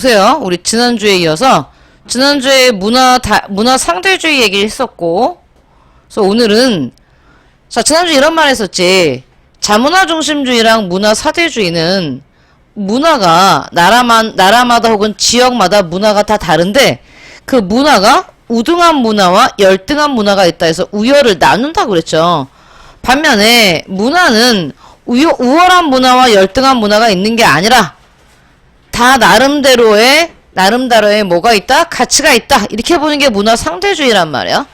보세요. 우리 지난주에 이어서 지난주에 문화 상대주의 얘기를 했었고, 그래서 오늘은 자 지난주에 이런 말 했었지. 자문화 중심주의랑 문화 사대주의는 문화가 나라마다 혹은 지역마다 문화가 다 다른데 그 문화가 우등한 문화와 열등한 문화가 있다 해서 우열을 나눈다고 그랬죠. 반면에 문화는 우월한 문화와 열등한 문화가 있는 게 아니라 다 나름대로의 뭐가 있다? 가치가 있다. 이렇게 보는 게 문화 상대주의란 말이야.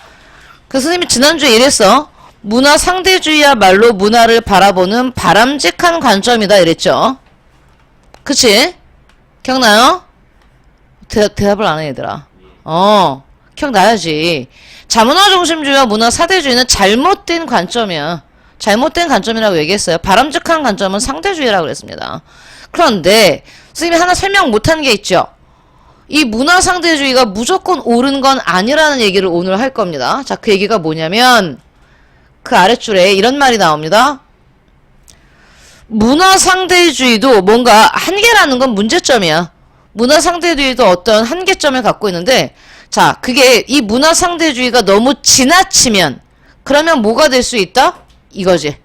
그 선생님이 지난주에 이랬어. 문화 상대주의야말로 문화를 바라보는 바람직한 관점이다 이랬죠. 그치? 기억나요? 대답을 안 해 얘들아. 기억나야지. 자문화 중심주의와 문화 사대주의는 잘못된 관점이야. 잘못된 관점이라고 얘기했어요. 바람직한 관점은 상대주의라고 그랬습니다. 그런데 선생님이 하나 설명 못한 게 있죠. 이 문화 상대주의가 무조건 옳은 건 아니라는 얘기를 오늘 할 겁니다. 자, 그 얘기가 뭐냐면 그 아랫줄에 이런 말이 나옵니다. 문화 상대주의도 뭔가 한계라는 건 문제점이야. 문화 상대주의도 어떤 한계점을 갖고 있는데, 자, 그게 이 문화 상대주의가 너무 지나치면 그러면 뭐가 될 수 있다? 이거지.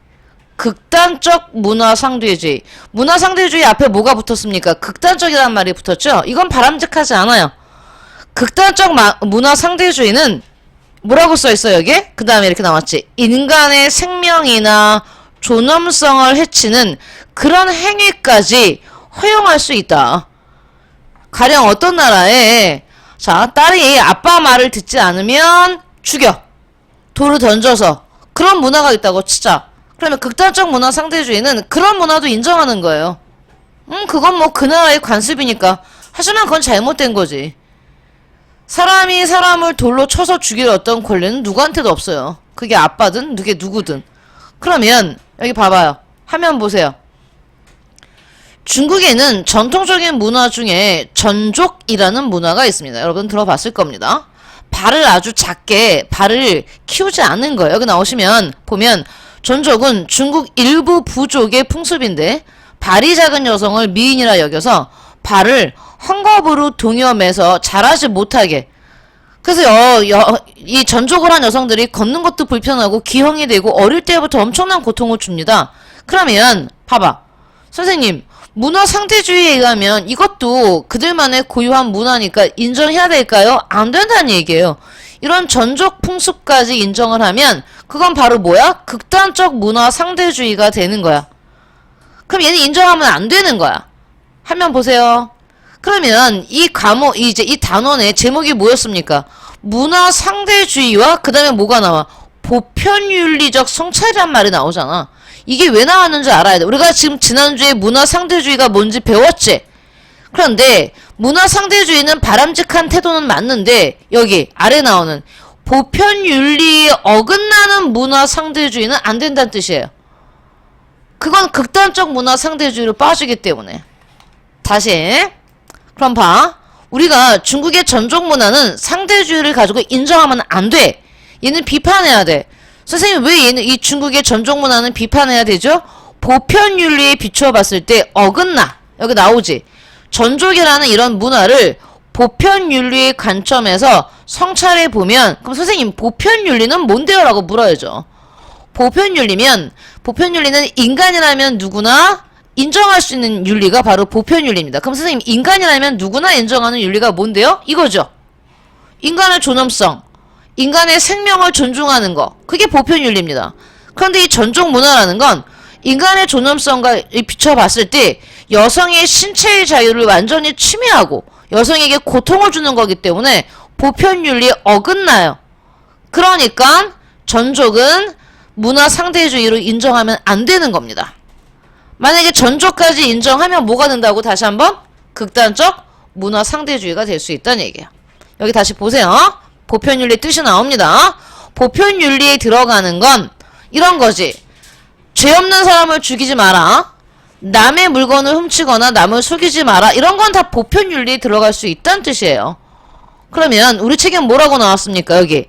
극단적 문화 상대주의. 문화 상대주의 앞에 뭐가 붙었습니까? 극단적이라는 말이 붙었죠? 이건 바람직하지 않아요. 극단적 문화 상대주의는 뭐라고 써있어 여기에? 그 다음에 이렇게 나왔지. 인간의 생명이나 존엄성을 해치는 그런 행위까지 허용할 수 있다. 가령 어떤 나라에 자 딸이 아빠 말을 듣지 않으면 죽여. 돌을 던져서. 그런 문화가 있다고 치자. 그러면 극단적 문화 상대주의는 그런 문화도 인정하는 거예요. 그건 뭐 그 나라의 관습이니까. 하지만 그건 잘못된 거지. 사람이 사람을 돌로 쳐서 죽일 어떤 권리는 누구한테도 없어요. 그게 아빠든 그게 누구든. 그러면 여기 봐봐요. 화면 보세요. 중국에는 전통적인 문화 중에 전족이라는 문화가 있습니다. 여러분 들어봤을 겁니다. 발을 아주 작게 발을 키우지 않는 거예요. 여기 나오시면 보면 전족은 중국 일부 부족의 풍습인데 발이 작은 여성을 미인이라 여겨서 발을 헝겊으로 동여매서 자라지 못하게. 그래서 이 전족을 한 여성들이 걷는 것도 불편하고 기형이 되고 어릴 때부터 엄청난 고통을 줍니다. 그러면 봐봐. 선생님 문화 상대주의에 의하면 이것도 그들만의 고유한 문화니까 인정해야 될까요? 안 된다는 얘기예요. 이런 전족 풍습까지 인정을 하면 그건 바로 뭐야? 극단적 문화 상대주의가 되는 거야. 그럼 얘는 인정하면 안 되는 거야. 화면 보세요. 그러면 이 단원의 제목이 뭐였습니까? 문화 상대주의와 그 다음에 뭐가 나와? 보편윤리적 성찰이란 말이 나오잖아. 이게 왜 나왔는지 알아야 돼. 우리가 지금 지난주에 문화 상대주의가 뭔지 배웠지? 그런데 문화 상대주의는 바람직한 태도는 맞는데 여기 아래 나오는 보편윤리에 어긋나는 문화 상대주의는 안 된다는 뜻이에요. 그건 극단적 문화 상대주의로 빠지기 때문에. 다시 그럼 봐. 우리가 중국의 전족 문화는 상대주의를 가지고 인정하면 안 돼. 얘는 비판해야 돼. 선생님 왜 얘는 이 중국의 전족 문화는 비판해야 되죠? 보편윤리에 비추어 봤을 때 어긋나. 여기 나오지. 전족이라는 이런 문화를 보편윤리의 관점에서 성찰해 보면 그럼 선생님 보편윤리는 뭔데요? 라고 물어야죠. 보편윤리는 인간이라면 누구나 인정할 수 있는 윤리가 바로 보편윤리입니다. 그럼 선생님 인간이라면 누구나 인정하는 윤리가 뭔데요? 이거죠. 인간의 존엄성, 인간의 생명을 존중하는 거, 그게 보편윤리입니다. 그런데 이 전족 문화라는 건 인간의 존엄성과 비춰봤을 때 여성의 신체의 자유를 완전히 침해하고 여성에게 고통을 주는 거기 때문에 보편윤리에 어긋나요. 그러니까 전족은 문화 상대주의로 인정하면 안 되는 겁니다. 만약에 전족까지 인정하면 뭐가 된다고? 다시 한번 극단적 문화 상대주의가 될 수 있다는 얘기예요. 여기 다시 보세요. 보편윤리 뜻이 나옵니다. 보편윤리에 들어가는 건 이런 거지. 죄 없는 사람을 죽이지 마라. 남의 물건을 훔치거나 남을 속이지 마라. 이런 건 다 보편윤리에 들어갈 수 있다는 뜻이에요. 그러면 우리 책엔 뭐라고 나왔습니까? 여기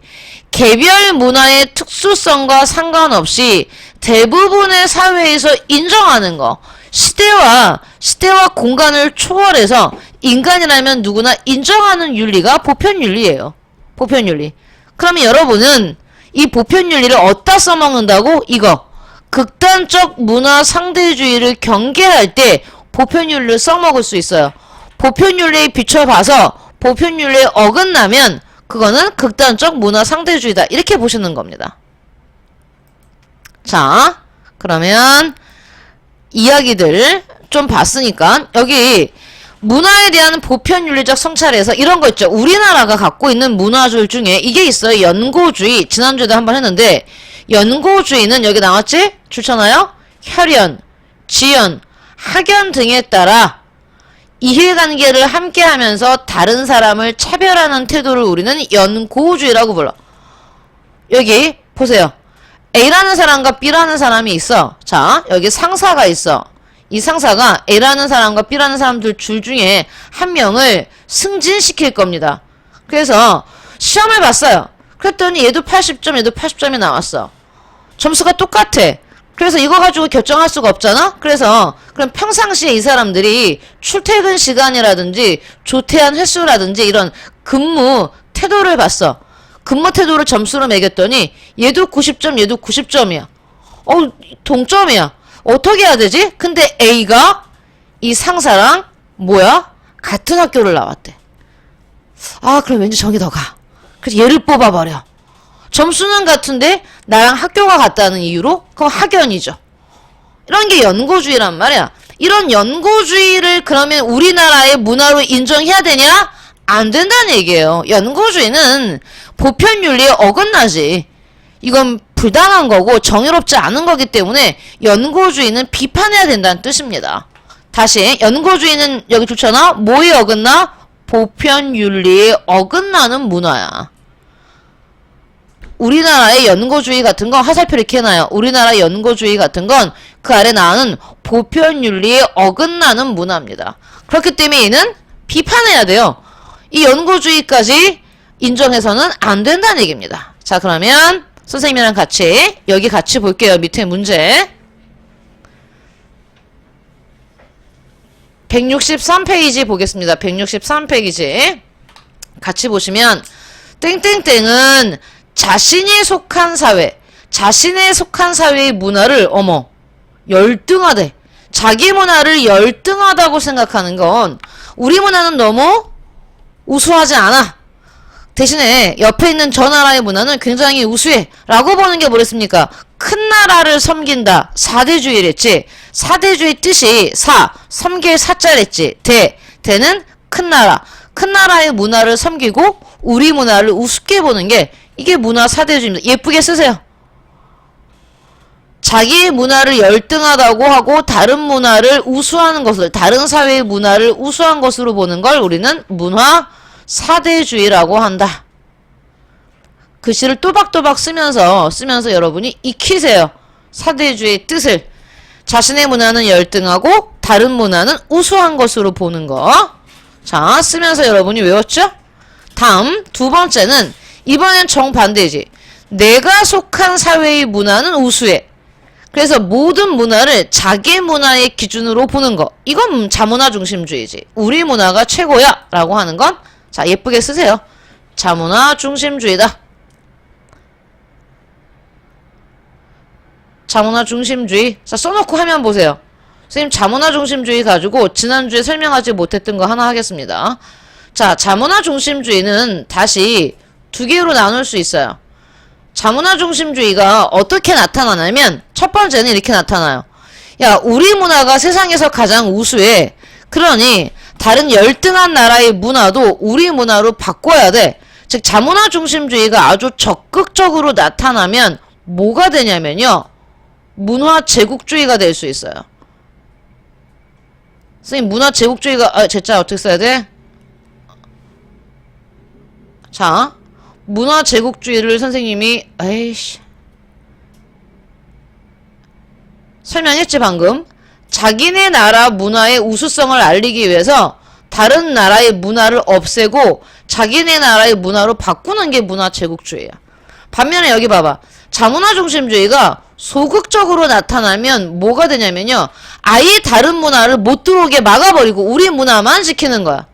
개별 문화의 특수성과 상관없이 대부분의 사회에서 인정하는 거. 시대와 공간을 초월해서 인간이라면 누구나 인정하는 윤리가 보편윤리예요. 보편윤리. 그러면 여러분은 이 보편윤리를 어디다 써먹는다고? 이거. 극단적 문화 상대주의를 경계할 때 보편윤리를 써먹을 수 있어요. 보편윤리에 비춰봐서 보편윤리에 어긋나면 그거는 극단적 문화 상대주의다. 이렇게 보시는 겁니다. 자, 그러면 이야기들 좀 봤으니까 여기 문화에 대한 보편윤리적 성찰에서 이런 거 있죠. 우리나라가 갖고 있는 문화줄 중에 이게 있어요. 연고주의. 지난주에도 한번 했는데 연고주의는 여기 나왔지? 좋잖아요. 혈연, 지연, 학연 등에 따라 이해관계를 함께하면서 다른 사람을 차별하는 태도를 우리는 연고주의라고 불러. 여기 보세요. A라는 사람과 B라는 사람이 있어. 자, 여기 상사가 있어. 이 상사가 A라는 사람과 B라는 사람들 줄 중에 한 명을 승진시킬 겁니다. 그래서 시험을 봤어요. 그랬더니 얘도 80점, 얘도 80점이 나왔어. 점수가 똑같아. 그래서 이거 가지고 결정할 수가 없잖아? 그래서 그럼 평상시에 이 사람들이 출퇴근 시간이라든지 조퇴한 횟수라든지 이런 근무 태도를 봤어. 근무 태도를 점수로 매겼더니 얘도 90점, 얘도 90점이야. 동점이야. 어떻게 해야 되지? 근데 A가 이 상사랑 뭐야? 같은 학교를 나왔대. 그럼 왠지 정이 더 가. 그래서 얘를 뽑아버려. 점수는 같은데 나랑 학교가 같다는 이유로? 그럼 학연이죠. 이런 게 연고주의란 말이야. 이런 연고주의를 그러면 우리나라의 문화로 인정해야 되냐? 안 된다는 얘기예요. 연고주의는 보편윤리에 어긋나지. 이건 불당한 거고 정의롭지 않은 거기 때문에 연고주의는 비판해야 된다는 뜻입니다. 다시 연고주의는 여기 좋잖아. 뭐에 어긋나? 보편윤리에 어긋나는 문화야. 우리나라의 연고주의 같은 거 화살표 이렇게 해놔요. 우리나라 연고주의 같은 건 그 아래 나오는 보편윤리에 어긋나는 문화입니다. 그렇기 때문에 얘는 비판해야 돼요. 이 연고주의까지 인정해서는 안 된다는 얘기입니다. 자, 그러면 선생님이랑 같이 여기 같이 볼게요. 밑에 문제 163페이지 보겠습니다. 163페이지 같이 보시면 땡땡땡은 자신이 속한 사회, 자신의 속한 사회의 문화를 열등하대. 자기 문화를 열등하다고 생각하는 건 우리 문화는 너무 우수하지 않아. 대신에 옆에 있는 저 나라의 문화는 굉장히 우수해 라고 보는 게 뭐랬습니까? 큰 나라를 섬긴다. 사대주의랬지. 사대주의 뜻이 섬길 사자랬지. 대는 큰 나라. 큰 나라의 문화를 섬기고 우리 문화를 우습게 보는 게 이게 문화 사대주의입니다. 예쁘게 쓰세요. 자기의 문화를 열등하다고 하고 다른 문화를 우수하는 것을, 다른 사회의 문화를 우수한 것으로 보는 걸 우리는 문화 사대주의라고 한다. 글씨를 또박또박 쓰면서 여러분이 익히세요. 사대주의의 뜻을. 자신의 문화는 열등하고 다른 문화는 우수한 것으로 보는 거. 자, 쓰면서 여러분이 외웠죠? 다음 두 번째는 이번엔 정반대지. 내가 속한 사회의 문화는 우수해. 그래서 모든 문화를 자기 문화의 기준으로 보는 거. 이건 자문화 중심주의지. 우리 문화가 최고야 라고 하는 건 자, 예쁘게 쓰세요. 자문화 중심주의다. 자문화 중심주의. 자, 써놓고 화면 보세요. 선생님 자문화 중심주의 가지고 지난주에 설명하지 못했던 거 하나 하겠습니다. 자, 자문화 중심주의는 다시 두 개로 나눌 수 있어요. 자문화 중심주의가 어떻게 나타나냐면 첫 번째는 이렇게 나타나요. 야, 우리 문화가 세상에서 가장 우수해. 그러니 다른 열등한 나라의 문화도 우리 문화로 바꿔야 돼. 즉 자문화 중심주의가 아주 적극적으로 나타나면 뭐가 되냐면요. 문화 제국주의가 될 수 있어요. 선생님 문화 제국주의가 제자 어떻게 써야 돼? 자, 문화 제국주의를 선생님이 설명했지 방금. 자기네 나라 문화의 우수성을 알리기 위해서 다른 나라의 문화를 없애고 자기네 나라의 문화로 바꾸는 게 문화 제국주의야. 반면에 여기 봐봐. 자문화 중심주의가 소극적으로 나타나면 뭐가 되냐면요. 아예 다른 문화를 못 들어오게 막아버리고 우리 문화만 지키는 거야.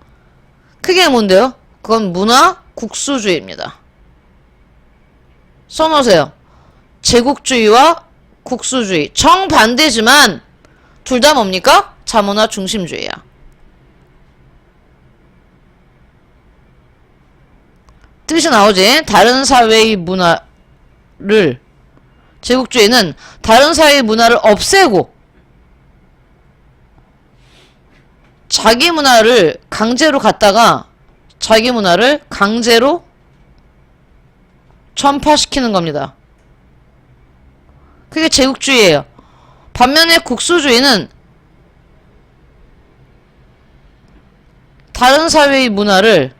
그게 뭔데요? 그건 문화 국수주의입니다. 써놓으세요. 제국주의와 국수주의. 정반대지만 둘 다 뭡니까? 자문화 중심주의야. 뜻이 나오지? 다른 사회의 문화를, 제국주의는 다른 사회의 문화를 없애고 자기 문화를 강제로 갖다가 자기 문화를 강제로 전파시키는 겁니다. 그게 제국주의예요. 반면에 국수주의는 다른 사회의 문화를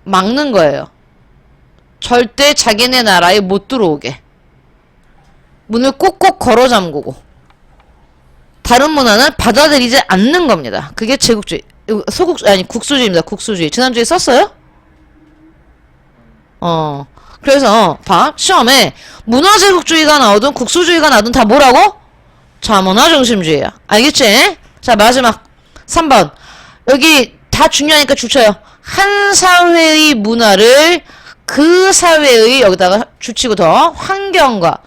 막는 거예요. 절대 자기네 나라에 못 들어오게. 문을 꼭꼭 걸어 잠그고 다른 문화는 받아들이지 않는 겁니다. 그게 제국주의, 국수주의입니다. 국수주의. 지난주에 썼어요? 그래서 봐. 시험에 문화제국주의가 나오든 국수주의가 나오든 다 뭐라고? 자문화 중심주의야. 알겠지? 자, 마지막 3번. 여기 다 중요하니까 줄쳐요. 한 사회의 문화를 그 사회의, 여기다가 줄치고 더, 환경과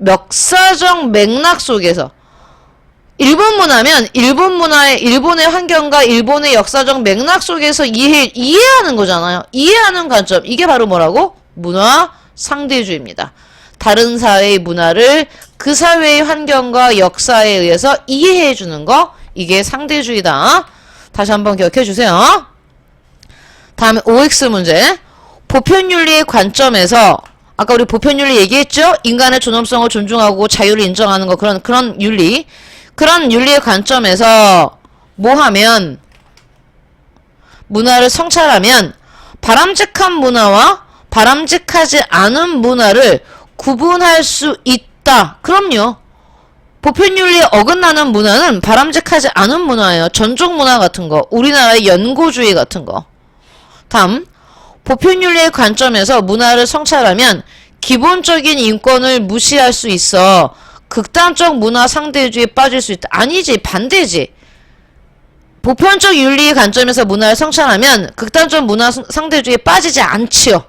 역사적 맥락 속에서, 일본 문화면 일본의 환경과 일본의 역사적 맥락 속에서 이해하는 거잖아요. 이해하는 관점. 이게 바로 뭐라고? 문화 상대주의입니다. 다른 사회의 문화를 그 사회의 환경과 역사에 의해서 이해해 주는 거. 이게 상대주의다. 다시 한번 기억해 주세요. 다음에 OX 문제. 보편윤리의 관점에서, 아까 우리 보편윤리 얘기했죠? 인간의 존엄성을 존중하고 자유를 인정하는 거, 그런 윤리. 그런 윤리의 관점에서 뭐 하면, 문화를 성찰하면 바람직한 문화와 바람직하지 않은 문화를 구분할 수 있다. 그럼요. 보편윤리에 어긋나는 문화는 바람직하지 않은 문화예요. 전종 문화 같은 거, 우리나라의 연고주의 같은 거. 다음, 보편윤리의 관점에서 문화를 성찰하면 기본적인 인권을 무시할 수 있어 극단적 문화 상대주의에 빠질 수 있다. 아니지, 반대지. 보편적 윤리의 관점에서 문화를 성찰하면 극단적 문화 상대주의에 빠지지 않지요.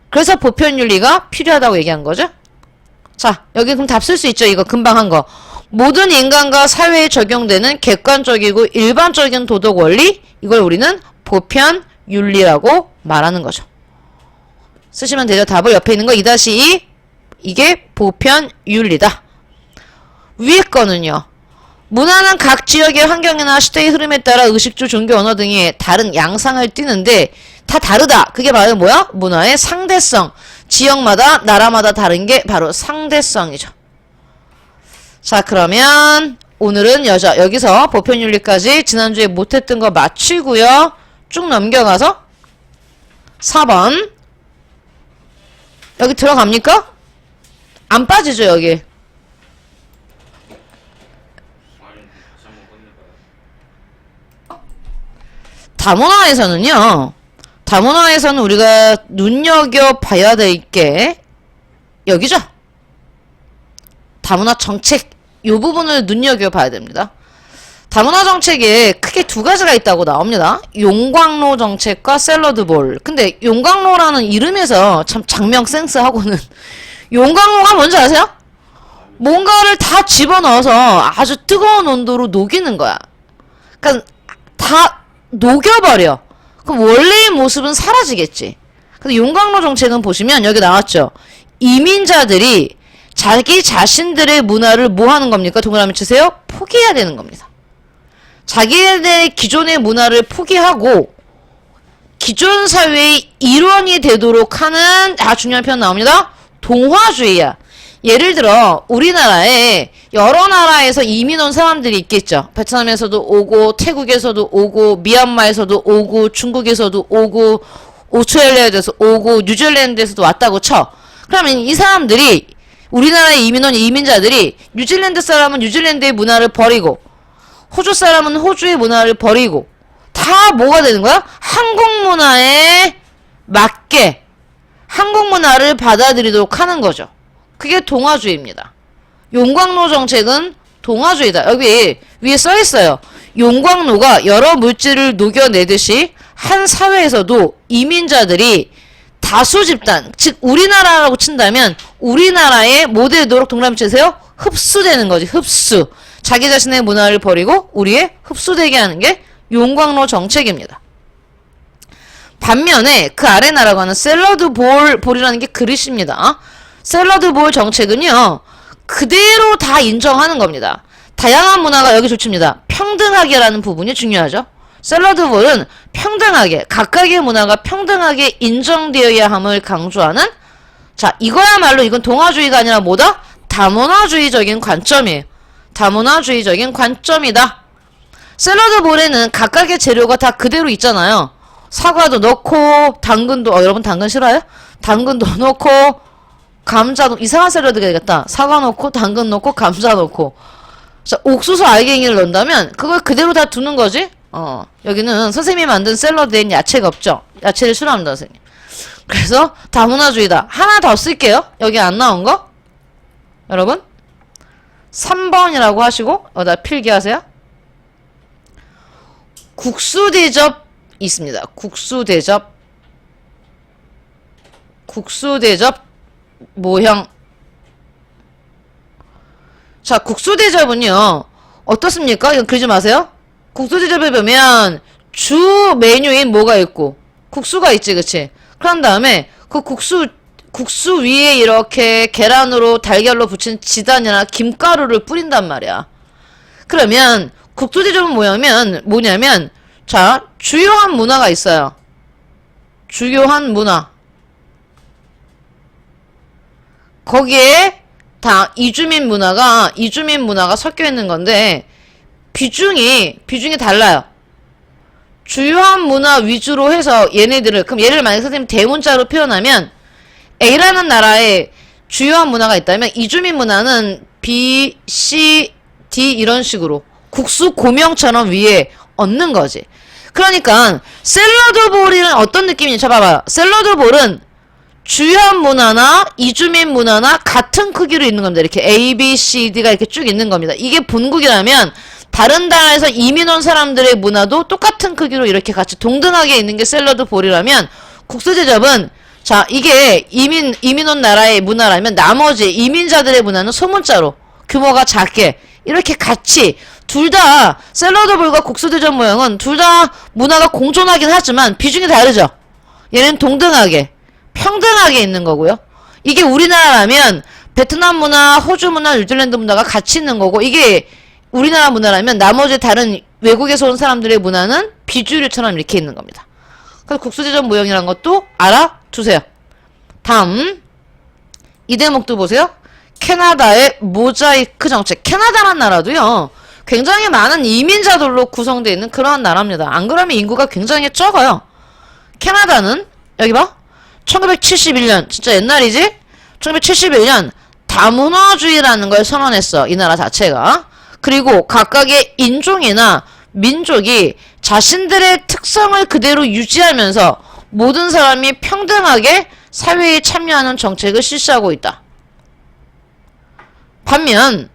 그래서 보편윤리가 필요하다고 얘기한 거죠. 자, 여기 그럼 답 쓸 수 있죠. 이거 금방 한 거. 모든 인간과 사회에 적용되는 객관적이고 일반적인 도덕 원리, 이걸 우리는 보편윤리라고 말하는 거죠. 쓰시면 되죠. 답을 옆에 있는 거 2-2, 이게 보편윤리다. 위에 거는요. 문화는 각 지역의 환경이나 시대의 흐름에 따라 의식주, 종교, 언어 등의 다른 양상을 띠는데 다 다르다. 그게 바로 뭐야? 문화의 상대성. 지역마다, 나라마다 다른 게 바로 상대성이죠. 자, 그러면 오늘은 여기서 보편윤리까지 지난주에 못했던 거 마치고요. 쭉 넘겨가서 4번. 여기 들어갑니까? 안 빠지죠, 여기. 다문화에서는 우리가 눈여겨봐야 될 게 여기죠. 다문화 정책, 요 부분을 눈여겨봐야 됩니다. 다문화 정책에 크게 두 가지가 있다고 나옵니다. 용광로 정책과 샐러드볼. 근데 용광로라는 이름에서 참 장명 센스하고는 용광로가 뭔지 아세요? 뭔가를 다 집어넣어서 아주 뜨거운 온도로 녹이는 거야. 그러니까 다 녹여버려. 그럼 원래의 모습은 사라지겠지. 근데 용광로 정책은 보시면 여기 나왔죠. 이민자들이 자기 자신들의 문화를 뭐 하는 겁니까? 동그라미 치세요. 포기해야 되는 겁니다. 자기네 기존의 문화를 포기하고 기존 사회의 일원이 되도록 하는 중요한 표현 나옵니다. 동화주의야. 예를 들어 우리나라에 여러 나라에서 이민 온 사람들이 있겠죠. 베트남에서도 오고 태국에서도 오고 미얀마에서도 오고 중국에서도 오고 오스트레일리아에서 오고 뉴질랜드에서도 왔다고 쳐. 그러면 이 사람들이 우리나라에 이민 온 이민자들이 뉴질랜드 사람은 뉴질랜드의 문화를 버리고 호주 사람은 호주의 문화를 버리고 다 뭐가 되는 거야? 한국 문화에 맞게 한국 문화를 받아들이도록 하는 거죠. 그게 동아주의입니다. 용광로 정책은 동아주의다. 여기 위에 써 있어요. 용광로가 여러 물질을 녹여내듯이 한 사회에서도 이민자들이 다수 집단, 즉 우리나라라고 친다면 우리나라의 뭐 되도록 동그라미 치세요? 흡수되는 거지. 흡수. 자기 자신의 문화를 버리고 우리의 흡수되게 하는 게 용광로 정책입니다. 반면에 그 아래 나라고 하는 샐러드 볼이라는 게 그릇입니다. 샐러드 볼 정책은요. 그대로 다 인정하는 겁니다. 다양한 문화가 여기 좋습니다. 평등하게라는 부분이 중요하죠. 샐러드 볼은 평등하게, 각각의 문화가 평등하게 인정되어야 함을 강조하는, 자, 이거야말로 이건 동아주의가 아니라 뭐다? 다문화주의적인 관점이에요. 다문화주의적인 관점이다. 샐러드 볼에는 각각의 재료가 다 그대로 있잖아요. 사과도 넣고, 당근도, 여러분 당근 싫어요? 당근도 넣고, 감자도, 이상한 샐러드가 되겠다. 사과 넣고, 당근 넣고, 감자 넣고. 자, 옥수수 알갱이를 넣는다면, 그걸 그대로 다 두는 거지? 여기는 선생님이 만든 샐러드엔 야채가 없죠? 야채를 싫어합니다, 선생님. 그래서 다문화주의다. 하나 더 쓸게요. 여기 안 나온 거. 여러분. 3번이라고 하시고, 나 필기하세요. 국수대접 있습니다. 국수대접. 국수대접 모형. 자, 국수대접은요. 어떻습니까? 이건 그러지 마세요. 국수대접에 보면 주 메뉴인 뭐가 있고 국수가 있지, 그치? 그런 다음에 그 국수 위에 이렇게 계란으로 달걀로 붙인 지단이나 김가루를 뿌린단 말이야. 그러면 국수대접은 뭐냐면 자, 주요한 문화가 있어요. 주요한 문화. 거기에 다 이주민 문화가 섞여 있는 건데 비중이 달라요. 주요한 문화 위주로 해서 얘네들을, 그럼 얘를 만약에 선생님 대문자로 표현하면 A라는 나라에 주요한 문화가 있다면 이주민 문화는 B, C, D 이런 식으로 국수 고명처럼 위에 얹는 거지. 그러니까 샐러드 볼은 어떤 느낌이냐 쳐봐봐요. 샐러드 볼은 주요한 문화나 이주민 문화나 같은 크기로 있는 겁니다. 이렇게 A, B, C, D가 이렇게 쭉 있는 겁니다. 이게 본국이라면 다른 나라에서 이민 온 사람들의 문화도 똑같은 크기로 이렇게 같이 동등하게 있는 게 샐러드 볼이라면 국수대접은 자, 이게 이민 온 나라의 문화라면 나머지 이민자들의 문화는 소문자로 규모가 작게 이렇게 같이 둘 다 샐러드 볼과 국수대접 모형은 둘 다 문화가 공존하긴 하지만 비중이 다르죠. 얘는 동등하게 평등하게 있는 거고요. 이게 우리나라라면 베트남 문화, 호주 문화, 뉴질랜드 문화가 같이 있는 거고 이게 우리나라 문화라면 나머지 다른 외국에서 온 사람들의 문화는 비주류처럼 이렇게 있는 겁니다. 그래서 국수대접 모형이라는 것도 알아두세요. 다음 이 대목도 보세요. 캐나다의 모자이크 정책. 캐나다란 나라도요. 굉장히 많은 이민자들로 구성되어 있는 그러한 나라입니다. 안 그러면 인구가 굉장히 적어요. 캐나다는 여기 봐. 1971년 진짜 옛날이지? 1971년 다문화주의라는 걸 선언했어. 이 나라 자체가. 그리고 각각의 인종이나 민족이 자신들의 특성을 그대로 유지하면서 모든 사람이 평등하게 사회에 참여하는 정책을 실시하고 있다. 반면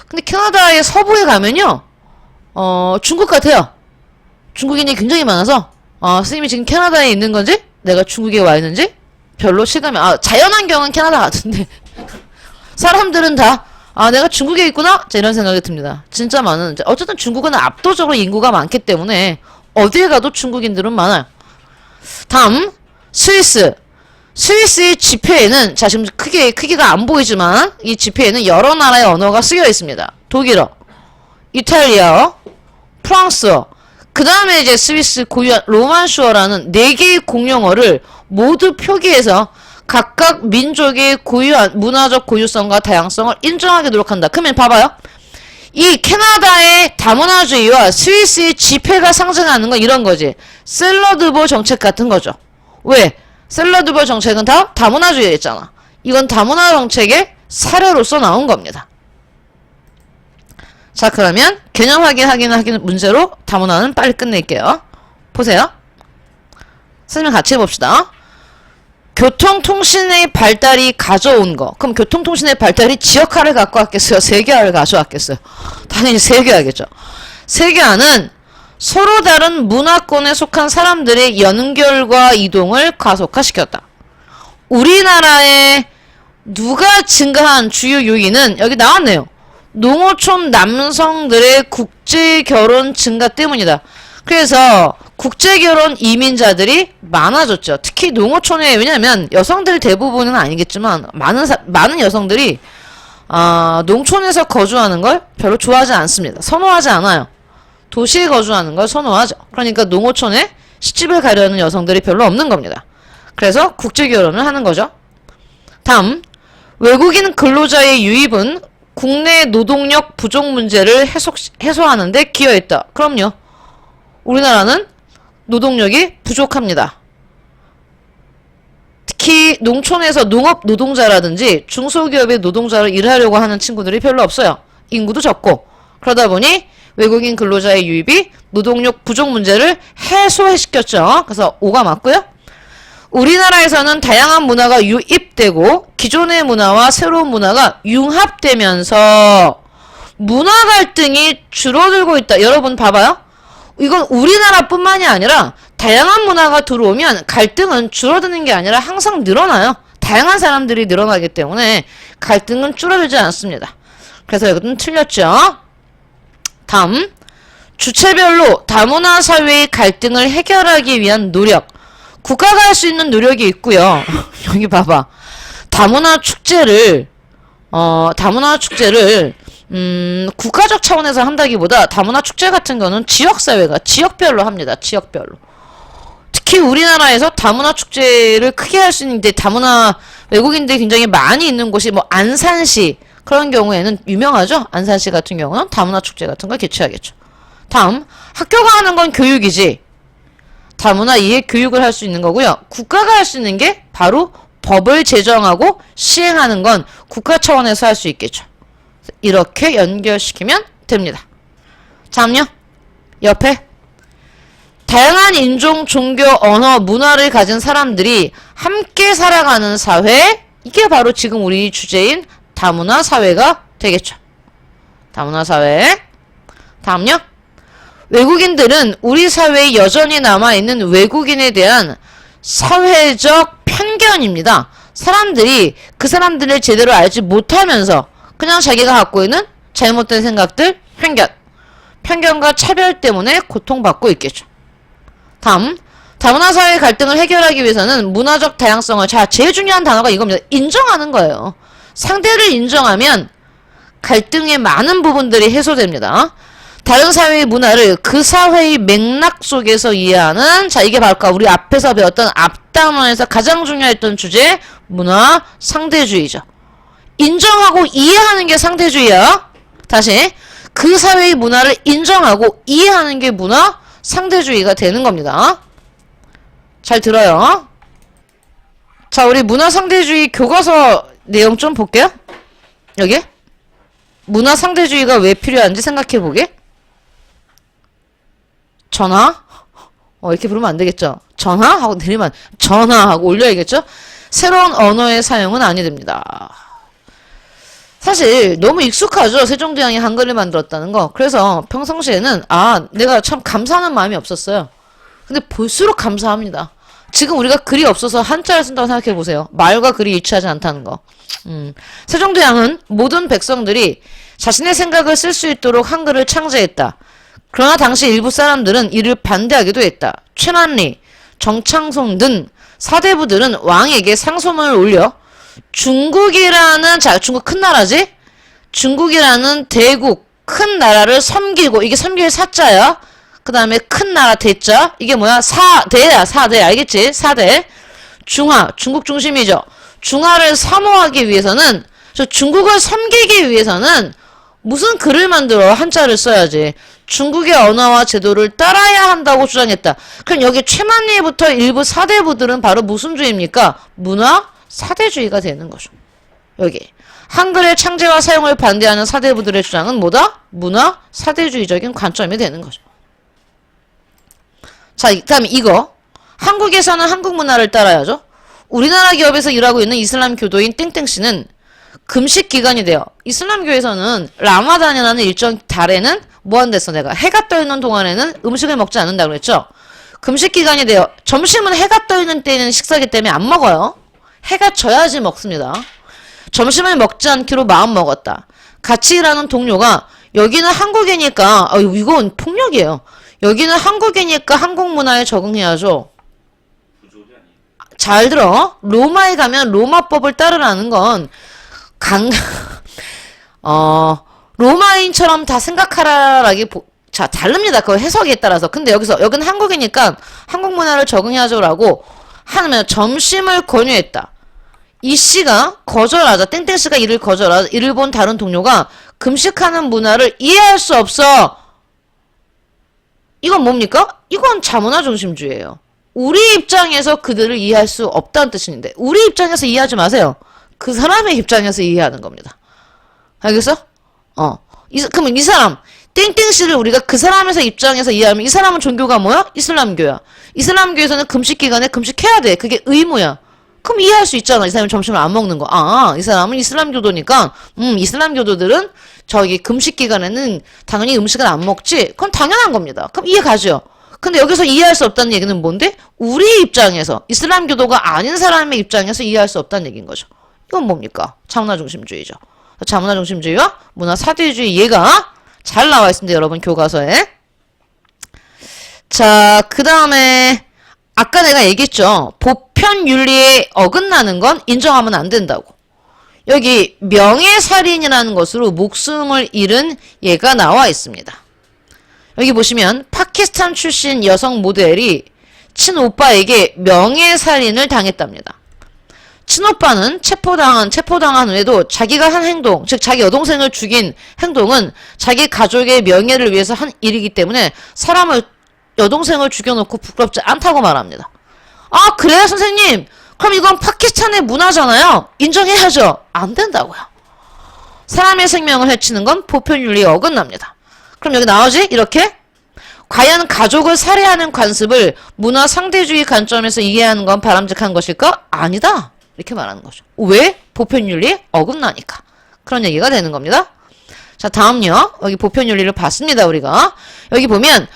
근데 캐나다의 서부에 가면요 중국 같아요. 중국인이 굉장히 많아서 선생님이 지금 캐나다에 있는 건지 내가 중국에 와 있는지 별로 실감이 자연환경은 캐나다 같은데 사람들은 다 내가 중국에 있구나? 자, 이런 생각이 듭니다. 진짜 많은, 어쨌든 중국은 압도적으로 인구가 많기 때문에 어디에 가도 중국인들은 많아요. 다음, 스위스. 스위스의 지폐에는, 자, 지금 크기가 안 보이지만, 이 지폐에는 여러 나라의 언어가 쓰여 있습니다. 독일어, 이탈리아어, 프랑스어, 그 다음에 이제 스위스 고유한 로만슈어라는 4개의 공용어를 모두 표기해서 각각 민족의 고유한 문화적 고유성과 다양성을 인정하게 노력한다. 그러면 봐봐요. 이 캐나다의 다문화주의와 스위스의 지폐가 상징하는 건 이런 거지. 샐러드볼 정책 같은 거죠. 왜? 샐러드볼 정책은 다 다문화주의였잖아. 이건 다문화 정책의 사례로서 나온 겁니다. 자, 그러면 개념 확인 문제로 다문화는 빨리 끝낼게요. 보세요. 선생님 같이 해봅시다. 교통통신의 발달이 가져온 거. 그럼 교통통신의 발달이 지역화를 갖고 왔겠어요? 세계화를 가져왔겠어요? 당연히 세계화겠죠. 세계화는 서로 다른 문화권에 속한 사람들의 연결과 이동을 가속화시켰다. 우리나라에 누가 증가한 주요 요인은 여기 나왔네요. 농어촌 남성들의 국제결혼 증가 때문이다. 그래서 국제결혼 이민자들이 많아졌죠. 특히 농어촌에, 왜냐면 여성들 대부분은 아니겠지만 많은 여성들이 농촌에서 거주하는 걸 별로 좋아하지 않습니다. 선호하지 않아요. 도시에 거주하는 걸 선호하죠. 그러니까 농어촌에 시집을 가려는 여성들이 별로 없는 겁니다. 그래서 국제결혼을 하는 거죠. 다음, 외국인 근로자의 유입은 국내 노동력 부족 문제를 해소하는 데 기여했다. 그럼요. 우리나라는 노동력이 부족합니다. 특히 농촌에서 농업 노동자라든지 중소기업의 노동자로 일하려고 하는 친구들이 별로 없어요. 인구도 적고. 그러다 보니 외국인 근로자의 유입이 노동력 부족 문제를 해소시켰죠. 그래서 5가 맞고요. 우리나라에서는 다양한 문화가 유입되고 기존의 문화와 새로운 문화가 융합되면서 문화 갈등이 줄어들고 있다. 여러분 봐봐요. 이건 우리나라뿐만이 아니라 다양한 문화가 들어오면 갈등은 줄어드는 게 아니라 항상 늘어나요. 다양한 사람들이 늘어나기 때문에 갈등은 줄어들지 않습니다. 그래서 이것은 틀렸죠. 다음, 주체별로 다문화 사회의 갈등을 해결하기 위한 노력. 국가가 할 수 있는 노력이 있고요. 여기 봐봐. 다문화 축제를 국가적 차원에서 한다기보다 다문화 축제 같은 거는 지역사회가 지역별로 합니다. 지역별로. 특히 우리나라에서 다문화 축제를 크게 할 수 있는데 다문화 외국인들이 굉장히 많이 있는 곳이 뭐 안산시 그런 경우에는 유명하죠. 안산시 같은 경우는 다문화 축제 같은 걸 개최하겠죠. 다음, 학교가 하는 건 교육이지. 다문화 이해 교육을 할 수 있는 거고요. 국가가 할 수 있는 게 바로 법을 제정하고 시행하는 건 국가 차원에서 할 수 있겠죠. 이렇게 연결시키면 됩니다. 다음요. 옆에 다양한 인종, 종교, 언어, 문화를 가진 사람들이 함께 살아가는 사회. 이게 바로 지금 우리 주제인 다문화 사회가 되겠죠. 다문화 사회. 다음요. 외국인들은 우리 사회에 여전히 남아있는 외국인에 대한 사회적 편견입니다. 사람들이 그 사람들을 제대로 알지 못하면서 그냥 자기가 갖고 있는 잘못된 생각들, 편견과 차별 때문에 고통받고 있겠죠. 다음, 다문화 사회의 갈등을 해결하기 위해서는 문화적 다양성을, 자, 제일 중요한 단어가 이겁니다. 인정하는 거예요. 상대를 인정하면 갈등의 많은 부분들이 해소됩니다. 다른 사회의 문화를 그 사회의 맥락 속에서 이해하는, 자, 이게 바로 우리 앞에서 배웠던 앞단원에서 가장 중요했던 주제, 문화 상대주의죠. 인정하고 이해하는 게 상대주의야. 다시, 그 사회의 문화를 인정하고 이해하는 게 문화 상대주의가 되는 겁니다. 잘 들어요. 자, 우리 문화 상대주의 교과서 내용 좀 볼게요. 여기 문화 상대주의가 왜 필요한지 생각해보게. 전화? 이렇게 부르면 안 되겠죠. 전화? 하고 내리면 전화 하고 올려야겠죠. 새로운 언어의 사용은 아니 됩니다. 사실 너무 익숙하죠. 세종대왕이 한글을 만들었다는 거. 그래서 평상시에는 내가 참 감사하는 마음이 없었어요. 근데 볼수록 감사합니다. 지금 우리가 글이 없어서 한자를 쓴다고 생각해보세요. 말과 글이 일치하지 않다는 거. 세종대왕은 모든 백성들이 자신의 생각을 쓸 수 있도록 한글을 창제했다. 그러나 당시 일부 사람들은 이를 반대하기도 했다. 최만리, 정창송 등 사대부들은 왕에게 상소문을 올려 중국이라는, 자, 중국 큰 나라지? 중국이라는 대국, 큰 나라를 섬기고, 이게 섬길 사자야. 그 다음에 큰 나라 대자. 이게 뭐야? 사대야, 사대. 알겠지? 사대. 중국 중심이죠. 중화를 사모하기 위해서는, 중국을 섬기기 위해서는 무슨 글을 만들어? 한자를 써야지. 중국의 언어와 제도를 따라야 한다고 주장했다. 그럼 여기 최만리부터 일부 사대부들은 바로 무슨 주의입니까? 문화 사대주의가 되는 거죠. 여기 한글의 창제와 사용을 반대하는 사대부들의 주장은 뭐다? 문화 사대주의적인 관점이 되는 거죠. 자, 다음에 이거. 한국에서는 한국 문화를 따라야죠. 우리나라 기업에서 일하고 있는 이슬람 교도인 땡땡씨는 금식 기간이 돼요. 이슬람교에서는 라마단이라는 일정 달에는 뭐 한댔어 내가? 해가 떠 있는 동안에는 음식을 먹지 않는다고 그랬죠? 금식 기간이 돼요. 점심은 해가 떠 있는 때는 식사기 때문에 안 먹어요. 해가 져야지 먹습니다. 점심을 먹지 않기로 마음먹었다. 같이 일하는 동료가 여기는 한국이니까 이건 폭력이에요. 여기는 한국이니까 한국 문화에 적응해야죠. 잘 들어. 로마에 가면 로마법을 따르라는 건 로마인처럼 다 생각하라라기 자, 다릅니다. 그 해석에 따라서. 근데 여기는 한국이니까 한국 문화를 적응해야죠라고 하면 점심을 권유했다. 이 씨가 거절하자. 땡땡 씨가 이를 거절하자. 이를 본 다른 동료가 금식하는 문화를 이해할 수 없어. 이건 뭡니까? 이건 자문화 중심주의예요. 우리 입장에서 그들을 이해할 수 없다는 뜻인데 우리 입장에서 이해하지 마세요. 그 사람의 입장에서 이해하는 겁니다. 알겠어? 그러면 이 사람 땡땡씨를 우리가 그 사람에서 입장에서 이해하면 이 사람은 종교가 뭐야? 이슬람교야. 이슬람교에서는 금식 기간에 금식해야 돼. 그게 의무야. 그럼 이해할 수 있잖아. 이 사람이 점심을 안 먹는 거. 이 사람은 이슬람교도니까 이슬람교도들은 저기 금식 기간에는 당연히 음식을 안 먹지. 그건 당연한 겁니다. 그럼 이해 가죠. 근데 여기서 이해할 수 없다는 얘기는 뭔데? 우리 입장에서 이슬람교도가 아닌 사람의 입장에서 이해할 수 없다는 얘기인 거죠. 이건 뭡니까? 자문화 중심주의죠. 자문화 중심주의와 문화 사대주의 얘가 잘 나와 있습니다. 여러분 교과서에. 자, 그 다음에 아까 내가 얘기했죠. 보편윤리에 어긋나는 건 인정하면 안 된다고. 여기 명예살인이라는 것으로 목숨을 잃은 예가 나와 있습니다. 여기 보시면 파키스탄 출신 여성 모델이 친오빠에게 명예살인을 당했답니다. 친오빠는 체포당한 후에도 자기가 한 행동, 즉 자기 여동생을 죽인 행동은 자기 가족의 명예를 위해서 한 일이기 때문에 여동생을 죽여놓고 부끄럽지 않다고 말합니다. 그래요 선생님? 그럼 이건 파키스탄의 문화잖아요. 인정해야죠. 안 된다고요. 사람의 생명을 해치는 건 보편윤리에 어긋납니다. 그럼 여기 나오지? 이렇게? 과연 가족을 살해하는 관습을 문화 상대주의 관점에서 이해하는 건 바람직한 것일까? 아니다. 이렇게 말하는 거죠. 왜? 보편윤리에 어긋나니까. 그런 얘기가 되는 겁니다. 자, 다음요. 여기 보편윤리를 봤습니다, 우리가. 여기 보면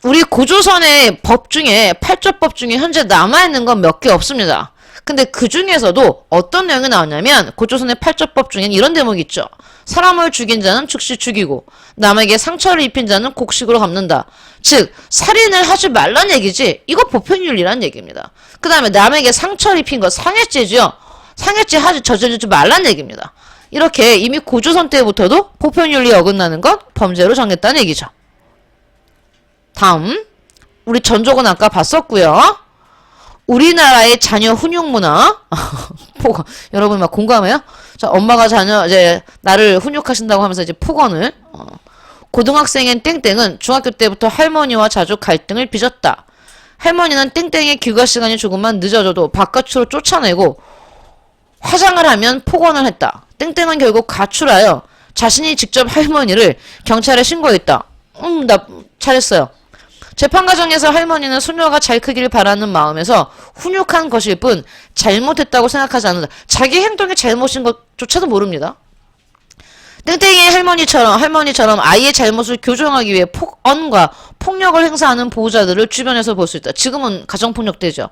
우리 고조선의 법 중에 8조법 중에 현재 남아있는 건 몇 개 없습니다. 근데 그 중에서도 어떤 내용이 나오냐면 고조선의 8조법 중엔 이런 대목이 있죠. 사람을 죽인 자는 즉시 죽이고 남에게 상처를 입힌 자는 곡식으로 갚는다. 즉 살인을 하지 말란 얘기지. 이거 보편윤리란 얘기입니다. 그 다음에 남에게 상처를 입힌 거 상해죄죠. 상해죄 저지르지 말란 얘기입니다. 이렇게 이미 고조선 때부터도 보편윤리에 어긋나는 건 범죄로 정했다는 얘기죠. 다음 우리 전족은 아까 봤었고요. 우리나라의 자녀 훈육 문화 여러분 막 공감해요? 자, 엄마가 이제 나를 훈육하신다고 하면서 이제 폭언을 고등학생인 땡땡은 중학교 때부터 할머니와 자주 갈등을 빚었다. 할머니는 땡땡의 귀가 시간이 조금만 늦어져도 바깥으로 쫓아내고 화장을 하면 폭언을 했다. 땡땡은 결국 가출하여 자신이 직접 할머니를 경찰에 신고했다. 나 잘했어요. 재판 과정에서 할머니는 소녀가 잘 크기를 바라는 마음에서 훈육한 것일 뿐 잘못했다고 생각하지 않는다. 자기 행동이 잘못인 것조차도 모릅니다. 땡땡이의 할머니처럼 아이의 잘못을 교정하기 위해 폭언과 폭력을 행사하는 보호자들을 주변에서 볼 수 있다. 지금은 가정폭력되죠.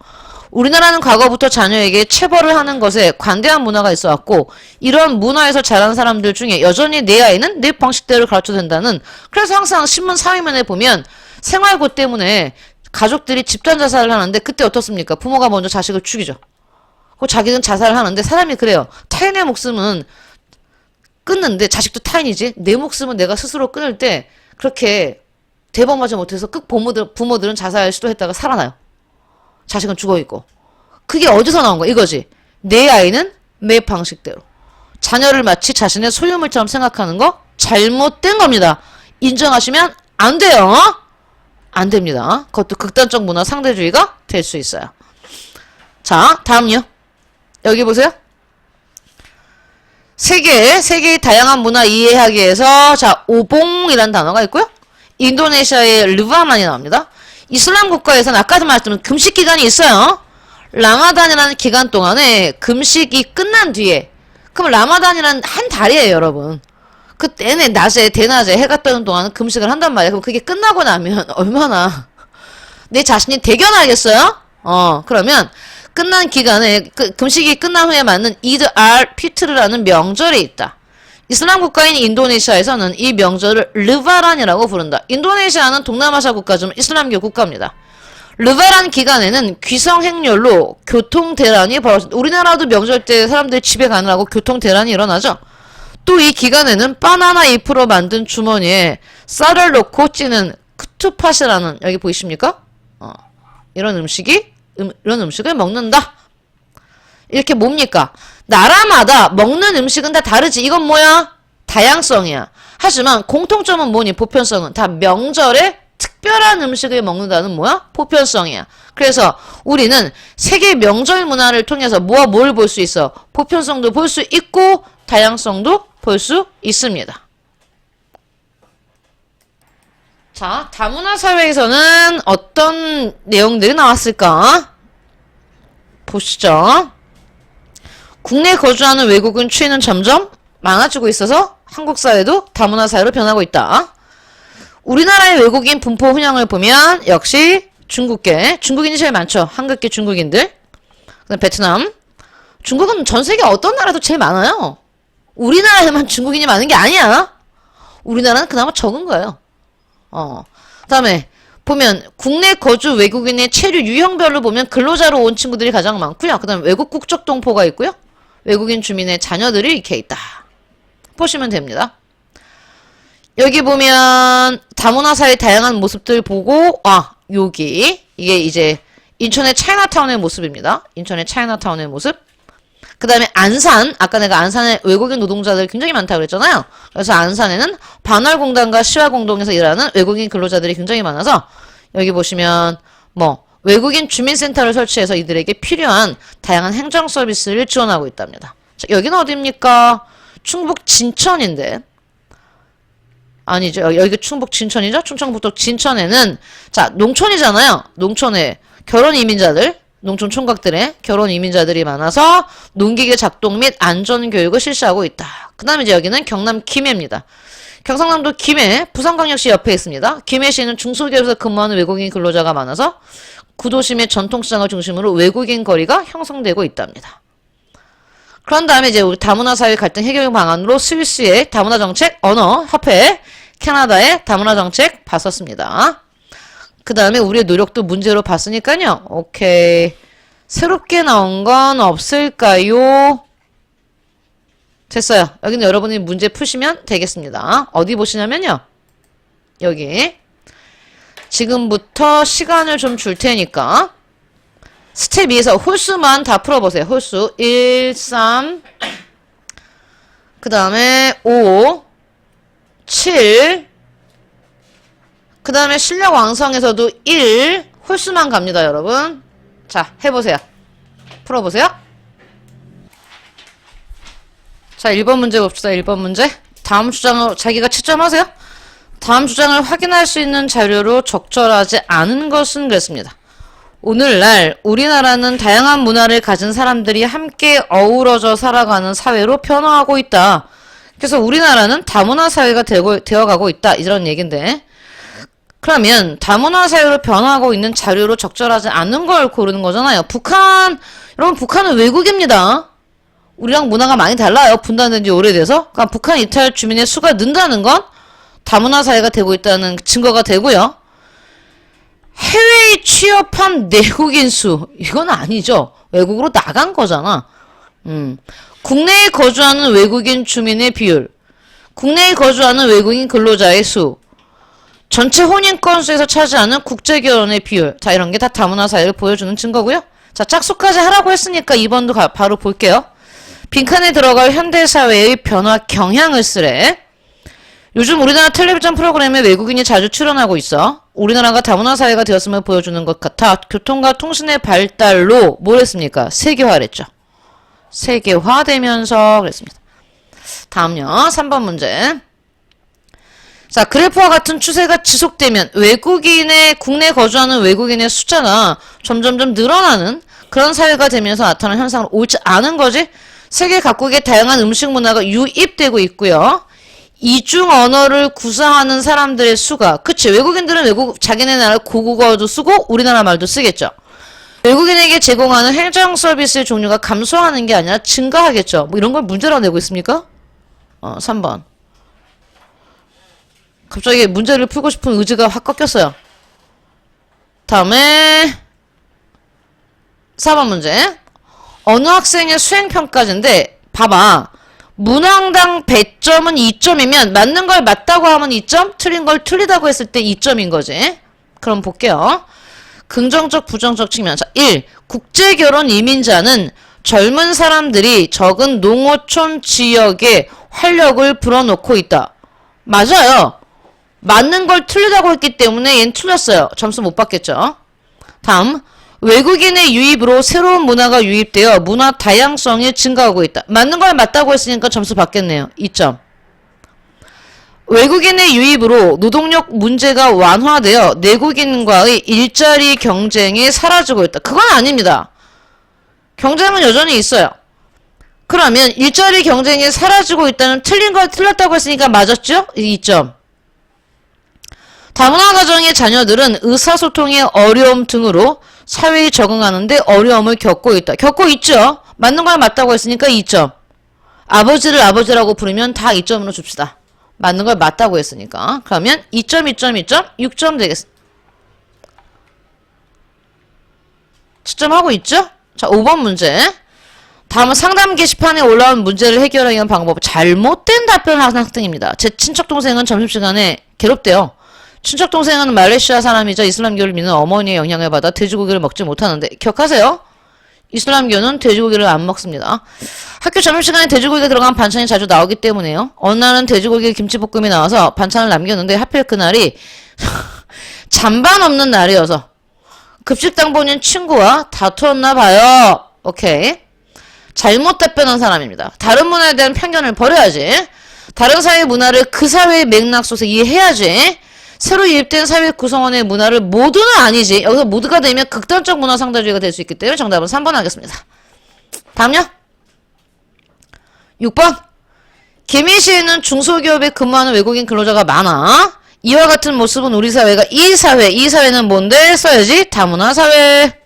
우리나라는 과거부터 자녀에게 체벌을 하는 것에 관대한 문화가 있어왔고 이런 문화에서 자란 사람들 중에 여전히 내 아이는 내 방식대로 가르쳐도 된다는 그래서 항상 신문 상위면에 보면 생활고 때문에 가족들이 집단 자살을 하는데 그때 어떻습니까? 부모가 먼저 자식을 죽이죠. 그리고 자기는 자살을 하는데 사람이 그래요. 타인의 목숨은 끊는데 자식도 타인이지. 내 목숨은 내가 스스로 끊을 때 그렇게 대범하지 못해서 부모들은 자살 시도했다가 살아나요. 자식은 죽어있고. 그게 어디서 나온 거야? 이거지. 내 아이는 내 방식대로. 자녀를 마치 자신의 소유물처럼 생각하는 거 잘못된 겁니다. 인정하시면 안 돼요. 안 됩니다. 그것도 극단적 문화 상대주의가 될 수 있어요. 자, 다음요. 여기 보세요. 세계의 다양한 문화 이해하기 위해서, 자, 오봉이라는 단어가 있고요. 인도네시아의 르바만이 나옵니다. 이슬람 국가에서는 아까도 말했지만 금식 기간이 있어요. 라마단이라는 기간 동안에 금식이 끝난 뒤에, 그럼 라마단이란 한 달이에요, 여러분. 그 내내 낮에, 대낮에 해가 뜨는 동안 금식을 한단 말이에요. 그럼 그게 끝나고 나면 얼마나 내 자신이 대견하겠어요? 그러면 끝난 기간에, 금식이 끝난 후에 맞는 이드 알 피트르라는 명절이 있다. 이슬람 국가인 인도네시아에서는 이 명절을 르바란이라고 부른다. 인도네시아는 동남아시아 국가지만 이슬람교 국가입니다. 르바란 기간에는 귀성 행렬로 교통 대란이 벌어진다. 우리나라도 명절 때 사람들이 집에 가느라고 교통 대란이 일어나죠. 또 이 기간에는 바나나 잎으로 만든 주머니에 쌀을 넣고 찌는 크투팟이라는, 여기 보이십니까? 이런 음식을 먹는다. 이렇게 뭡니까? 나라마다 먹는 음식은 다 다르지. 이건 뭐야? 다양성이야. 하지만 공통점은 뭐니? 보편성은. 다 명절에 특별한 음식을 먹는다는 뭐야? 보편성이야. 그래서 우리는 세계 명절 문화를 통해서 뭘 볼 수 있어? 보편성도 볼 수 있고 다양성도 볼 수 있습니다. 자, 다문화 사회에서는 어떤 내용들이 나왔을까? 보시죠. 국내에 거주하는 외국인 추이는 점점 많아지고 있어서 한국 사회도 다문화 사회로 변하고 있다. 우리나라의 외국인 분포 훈양을 보면 역시 중국인이 제일 많죠. 한국계 중국인들. 그다음 베트남. 중국은 전 세계 어떤 나라도 제일 많아요. 우리나라에만 중국인이 많은 게 아니야. 우리나라는 그나마 적은 거예요. 그다음에 보면 국내 거주 외국인의 체류 유형별로 보면 근로자로 온 친구들이 가장 많고요. 그다음 외국 국적 동포가 있고요. 외국인 주민의 자녀들이 이렇게 있다. 보시면 됩니다. 여기 보면 다문화 사회의 다양한 모습들 보고, 여기 이게 이제 인천의 차이나타운의 모습입니다. 인천의 차이나타운의 모습. 그 다음에 안산, 아까 내가 안산에 외국인 노동자들이 굉장히 많다고 그랬잖아요. 그래서 안산에는 반월공단과 시화공동에서 일하는 외국인 근로자들이 굉장히 많아서 여기 보시면 외국인 주민센터를 설치해서 이들에게 필요한 다양한 행정 서비스를 지원하고 있답니다. 자, 여기는 어디입니까? 충북 진천인데, 아니죠. 여기 충북 진천이죠? 충청북도 진천에는, 자, 농촌이잖아요. 농촌에 결혼 이민자들, 농촌 총각들의 결혼 이민자들이 많아서 농기계 작동 및 안전교육을 실시하고 있다. 그 다음에 이제 여기는 경남 김해입니다. 경상남도 김해, 부산광역시 옆에 있습니다. 김해시는 중소기업에서 근무하는 외국인 근로자가 많아서 구도심의 전통시장을 중심으로 외국인 거리가 형성되고 있답니다. 그런 다음에 이제 우리 다문화 사회 갈등 해결 방안으로 스위스의 다문화 정책 언어 협회, 캐나다의 다문화 정책 봤었습니다. 그 다음에 우리의 노력도 문제로 봤으니까요. 오케이. 새롭게 나온 건 없을까요? 됐어요. 여기는 여러분이 문제 푸시면 되겠습니다. 어디 보시냐면요. 여기. 지금부터 시간을 좀 줄 테니까 스텝 2에서 홀수만 다 풀어보세요. 홀수 1, 3, 그 다음에 5, 7, 그 다음에 실력 왕성에서도 1, 홀수만 갑니다, 여러분. 자, 해보세요. 풀어보세요. 자, 1번 문제 봅시다. 1번 문제. 다음 주장을 자기가 채점하세요. 다음 주장을 확인할 수 있는 자료로 적절하지 않은 것은 그랬습니다. 오늘날 우리나라는 다양한 문화를 가진 사람들이 함께 어우러져 살아가는 사회로 변화하고 있다. 그래서 우리나라는 다문화 사회가 되어가고 있다. 이런 얘기인데, 그러면 다문화 사회로 변화하고 있는 자료로 적절하지 않은 걸 고르는 거잖아요. 여러분 북한은 외국입니다. 우리랑 문화가 많이 달라요. 분단된 지 오래돼서. 그러니까 북한 이탈 주민의 수가 는다는 건 다문화 사회가 되고 있다는 증거가 되고요. 해외에 취업한 내국인 수, 이건 아니죠. 외국으로 나간 거잖아. 국내에 거주하는 외국인 주민의 비율, 국내에 거주하는 외국인 근로자의 수, 전체 혼인 건수에서 차지하는 국제결혼의 비율, 자, 이런 게 다 다문화 사회를 보여주는 증거고요. 자, 짝수까지 하라고 했으니까 2번도 바로 볼게요. 빈칸에 들어갈 현대사회의 변화 경향을 쓰래. 요즘 우리나라 텔레비전 프로그램에 외국인이 자주 출연하고 있어. 우리나라가 다문화 사회가 되었음을 보여주는 것 같아. 교통과 통신의 발달로 뭘 했습니까? 세계화를 했죠. 세계화되면서 그랬습니다. 다음요. 3번 문제. 자, 그래프와 같은 추세가 지속되면 국내 거주하는 외국인의 숫자가 점점점 늘어나는 그런 사회가 되면서 나타나는 현상으로 옳지 않은 거지? 세계 각국의 다양한 음식 문화가 유입되고 있고요. 이중 언어를 구사하는 사람들의 수가, 그치, 외국인들은 자기네 나라 고국어도 쓰고 우리나라 말도 쓰겠죠. 외국인에게 제공하는 행정 서비스의 종류가 감소하는 게 아니라 증가하겠죠. 뭐 이런 걸 문제라고 내고 있습니까? 3번. 갑자기 문제를 풀고 싶은 의지가 확 꺾였어요. 다음에 4번 문제. 어느 학생의 수행평가제인데 봐봐. 문항당 100점은 2점이면 맞는 걸 맞다고 하면 2점, 틀린 걸 틀리다고 했을 때 2점인 거지. 그럼 볼게요. 긍정적, 부정적 측면. 자, 1. 국제결혼 이민자는 젊은 사람들이 적은 농어촌 지역에 활력을 불어넣고 있다. 맞아요. 맞는 걸 틀리다고 했기 때문에 얘는 틀렸어요. 점수 못 받겠죠. 다음. 외국인의 유입으로 새로운 문화가 유입되어 문화 다양성이 증가하고 있다. 맞는 걸 맞다고 했으니까 점수 받겠네요. 2점. 외국인의 유입으로 노동력 문제가 완화되어 내국인과의 일자리 경쟁이 사라지고 있다. 그건 아닙니다. 경쟁은 여전히 있어요. 그러면 일자리 경쟁이 사라지고 있다는 틀린 걸 틀렸다고 했으니까 맞았죠? 2점. 다문화 가정의 자녀들은 의사소통의 어려움 등으로 사회에 적응하는데 어려움을 겪고 있다. 겪고 있죠? 맞는 걸 맞다고 했으니까 2점. 아버지를 아버지라고 부르면 다 2점으로 줍시다. 맞는 걸 맞다고 했으니까. 그러면 2점, 2점, 2점, 6점 되겠습니다. 채점하고 있죠? 자, 5번 문제. 다음은 상담 게시판에 올라온 문제를 해결하기 위한 방법. 잘못된 답변을 하는 학생입니다. 제 친척동생은 점심시간에 괴롭대요. 친척동생은 말레이시아 사람이자 이슬람교를 믿는 어머니의 영향을 받아 돼지고기를 먹지 못하는데 기억하세요? 이슬람교는 돼지고기를 안 먹습니다. 학교 점심시간에 돼지고기가 들어간 반찬이 자주 나오기 때문에요. 어느 날은 돼지고기 김치볶음이 나와서 반찬을 남겼는데 하필 그날이 잔반 없는 날이어서 급식당번인 친구와 다투었나 봐요. 오케이. 잘못 답변한 사람입니다. 다른 문화에 대한 편견을 버려야지. 다른 사회의 문화를 그 사회의 맥락 속에서 이해해야지. 새로 유입된 사회 구성원의 문화를 모두는 아니지. 여기서 모두가 되면 극단적 문화 상대주의가 될 수 있기 때문에 정답은 3번 하겠습니다. 다음요. 6번. 개미시에는 중소기업에 근무하는 외국인 근로자가 많아. 이와 같은 모습은 우리 사회가 이 사회는 뭔데? 써야지. 다문화 사회.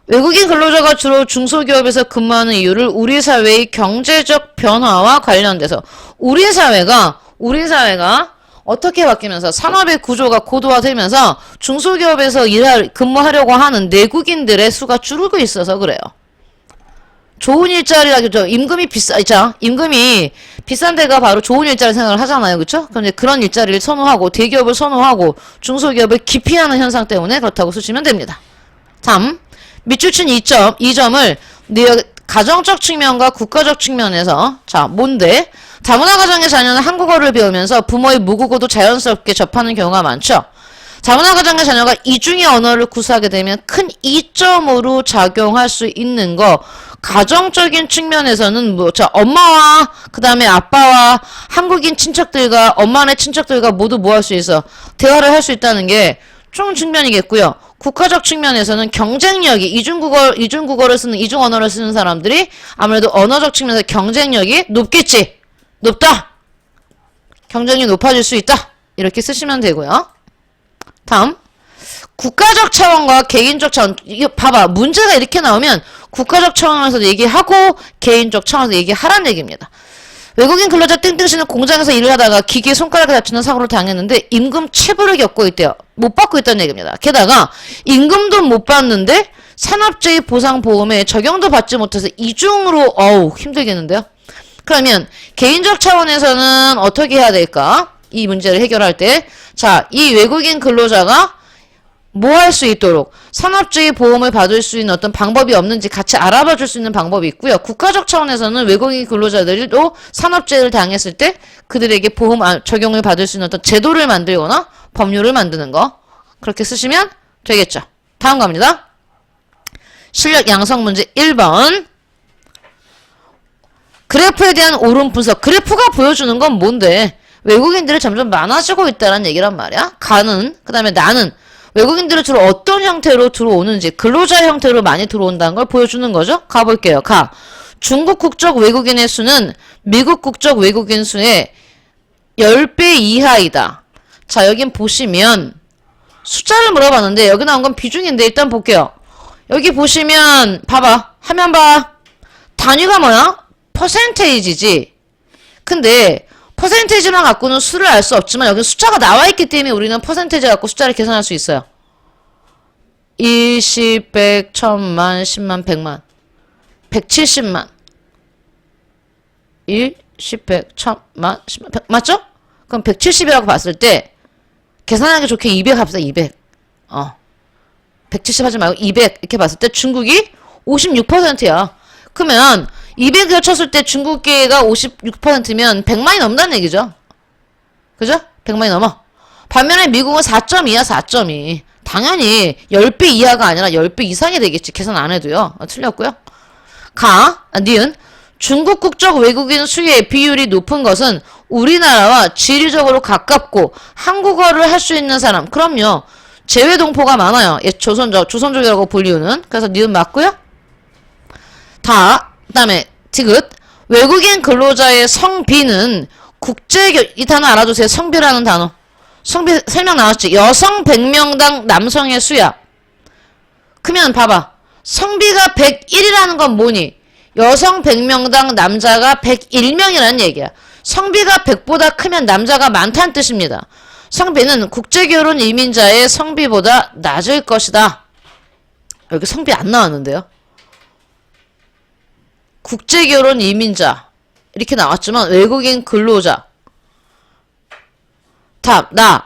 외국인 근로자가 주로 중소기업에서 근무하는 이유를 우리 사회의 경제적 변화와 관련돼서 우리 사회가 어떻게 바뀌면서 산업의 구조가 고도화되면서 중소기업에서 근무하려고 하는 내국인들의 수가 줄고 있어서 그래요. 좋은 일자리라겠죠. 임금이 비싼 데가 바로 좋은 일자리 생각을 하잖아요. 그쵸? 그런데 그런 일자리를 선호하고 대기업을 선호하고 중소기업을 기피하는 현상 때문에 그렇다고 쓰시면 됩니다. 다음. 밑줄친 2점을 가정적 측면과 국가적 측면에서 자 뭔데? 다문화 가정의 자녀는 한국어를 배우면서 부모의 모국어도 자연스럽게 접하는 경우가 많죠. 다문화 가정의 자녀가 이중의 언어를 구사하게 되면 큰 이점으로 작용할 수 있는 거 가정적인 측면에서는 엄마와 그 다음에 아빠와 한국인 친척들과 엄마네 친척들과 모두 뭐 할 수 있어? 대화를 할 수 있다는 게 총 측면이겠고요. 국가적 측면에서는 경쟁력이 이중 언어를 쓰는 사람들이 아무래도 언어적 측면에서 경쟁력이 높겠지. 높다. 경쟁력이 높아질 수 있다. 이렇게 쓰시면 되고요. 다음. 국가적 차원과 개인적 차원. 이거 봐봐. 문제가 이렇게 나오면 국가적 차원에서 얘기하고 개인적 차원에서 얘기하라는 얘기입니다. 외국인 근로자 땡땡씨는 공장에서 일을 하다가 기계에 손가락을 다치는 사고를 당했는데 임금 체불을 겪고 있대요. 못 받고 있다는 얘기입니다. 게다가 임금도 못 받는데 산업재해 보상보험에 적용도 받지 못해서 이중으로 힘들겠는데요. 그러면 개인적 차원에서는 어떻게 해야 될까? 이 문제를 해결할 때 자, 이 외국인 근로자가 뭐 할 수 있도록 산업재해 보험을 받을 수 있는 어떤 방법이 없는지 같이 알아봐 줄 수 있는 방법이 있고요. 국가적 차원에서는 외국인 근로자들도 산업재해를 당했을 때 그들에게 보험 적용을 받을 수 있는 어떤 제도를 만들거나 법률을 만드는 거 그렇게 쓰시면 되겠죠. 다음 갑니다. 실력 양성 문제 1번. 그래프에 대한 옳은 분석. 그래프가 보여주는 건 뭔데? 외국인들이 점점 많아지고 있다는 얘기란 말이야. 가는, 그 다음에 나는 외국인들이 주로 어떤 형태로 들어오는지, 근로자 형태로 많이 들어온다는 걸 보여주는 거죠. 가볼게요. 가. 중국 국적 외국인의 수는 미국 국적 외국인 수의 10배 이하이다. 자, 여긴 보시면 숫자를 물어봤는데 여기 나온 건 비중인데 일단 볼게요. 여기 보시면 봐봐. 화면 봐. 단위가 뭐야? 퍼센테이지지. 근데 퍼센테이지만 갖고는 수를 알 수 없지만 여기 숫자가 나와 있기 때문에 우리는 퍼센테이지 갖고 숫자를 계산할 수 있어요. 1, 10, 100, 1000만, 10만, 100만, 170만. 1, 10, 100, 1000만, 10만, 100. 맞죠? 그럼 170이라고 봤을 때 계산하기 좋게 200 합시다. 200. 170 하지 말고 200 이렇게 봤을 때 중국이 56%야. 그러면 200을 쳤을 때 중국계가 56%면 100만이 넘는다는 얘기죠. 그죠? 100만이 넘어. 반면에 미국은 4.2야. 4.2. 당연히 10배 이하가 아니라 10배 이상이 되겠지. 계산 안 해도요. 틀렸고요. 니은. 중국 국적 외국인 수의 비율이 높은 것은 우리나라와 지리적으로 가깝고 한국어를 할 수 있는 사람. 그럼요. 재외동포가 많아요. 조선족이라고 불리우는. 그래서 니은 맞고요. 그 다음에 디귿. 외국인 근로자의 성비는 이 단어 알아두세요. 성비라는 단어. 성비 설명 나왔지. 여성 100명당 남성의 수야. 그러면 봐봐. 성비가 101이라는 건 뭐니? 여성 100명당 남자가 101명이라는 얘기야. 성비가 100보다 크면 남자가 많다는 뜻입니다. 성비는 국제결혼 이민자의 성비보다 낮을 것이다. 여기 성비 안 나왔는데요. 국제결혼 이민자 이렇게 나왔지만 외국인 근로자.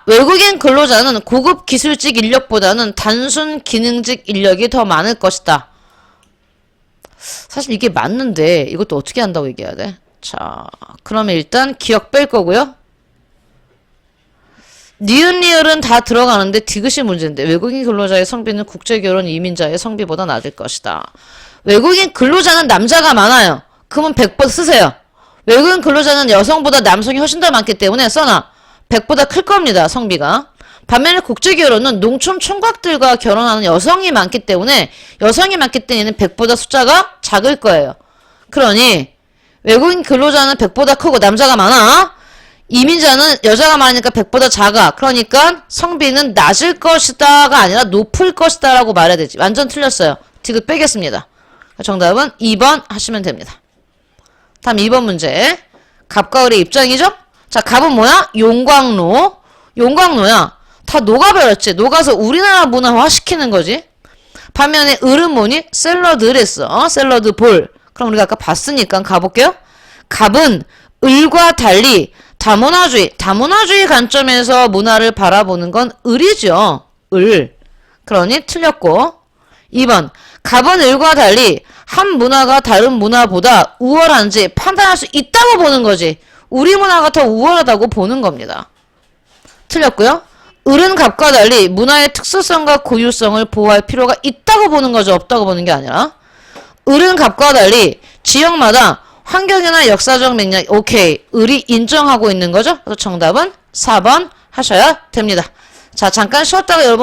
외국인 근로자는 고급 기술직 인력보다는 단순 기능직 인력이 더 많을 것이다. 사실 이게 맞는데 이것도 어떻게 한다고 얘기해야 돼? 자, 그러면 일단 기억 뺄 거고요. 니은 리을은 다 들어가는데 디귿이 문제인데 외국인 근로자의 성비는 국제결혼 이민자의 성비보다 낮을 것이다. 외국인 근로자는 남자가 많아요. 그러면 100번 쓰세요. 외국인 근로자는 여성보다 남성이 훨씬 더 많기 때문에 써놔. 100보다 클 겁니다. 성비가. 반면에 국제결혼은 농촌 총각들과 결혼하는 여성이 많기 때문에 얘는 100보다 숫자가 작을 거예요. 그러니 외국인 근로자는 100보다 크고 남자가 많아. 이민자는 여자가 많으니까 100보다 작아. 그러니까 성비는 낮을 것이다가 아니라 높을 것이다 라고 말해야 되지. 완전 틀렸어요. 디귿 빼겠습니다. 정답은 2번 하시면 됩니다. 다음 2번 문제. 갑과 을의 입장이죠? 자, 갑은 뭐야? 용광로야. 다 녹아버렸지. 녹아서 우리나라 문화화 시키는 거지. 반면에 을은 뭐니? 샐러드를 했어. 샐러드 볼. 그럼 우리가 아까 봤으니까 가볼게요. 갑은 을과 달리 다문화주의 관점에서 문화를 바라보는 건 을이죠. 을. 그러니 틀렸고. 2번. 갑은 을과 달리 한 문화가 다른 문화보다 우월한지 판단할 수 있다고 보는 거지. 우리 문화가 더 우월하다고 보는 겁니다. 틀렸고요. 을은 갑과 달리 문화의 특수성과 고유성을 보호할 필요가 있다고 보는 거죠. 없다고 보는 게 아니라. 을은 갑과 달리 지역마다 환경이나 역사적 맥락, 오케이. 을이 인정하고 있는 거죠. 그래서 정답은 4번 하셔야 됩니다. 자, 잠깐 쉬었다가 여러분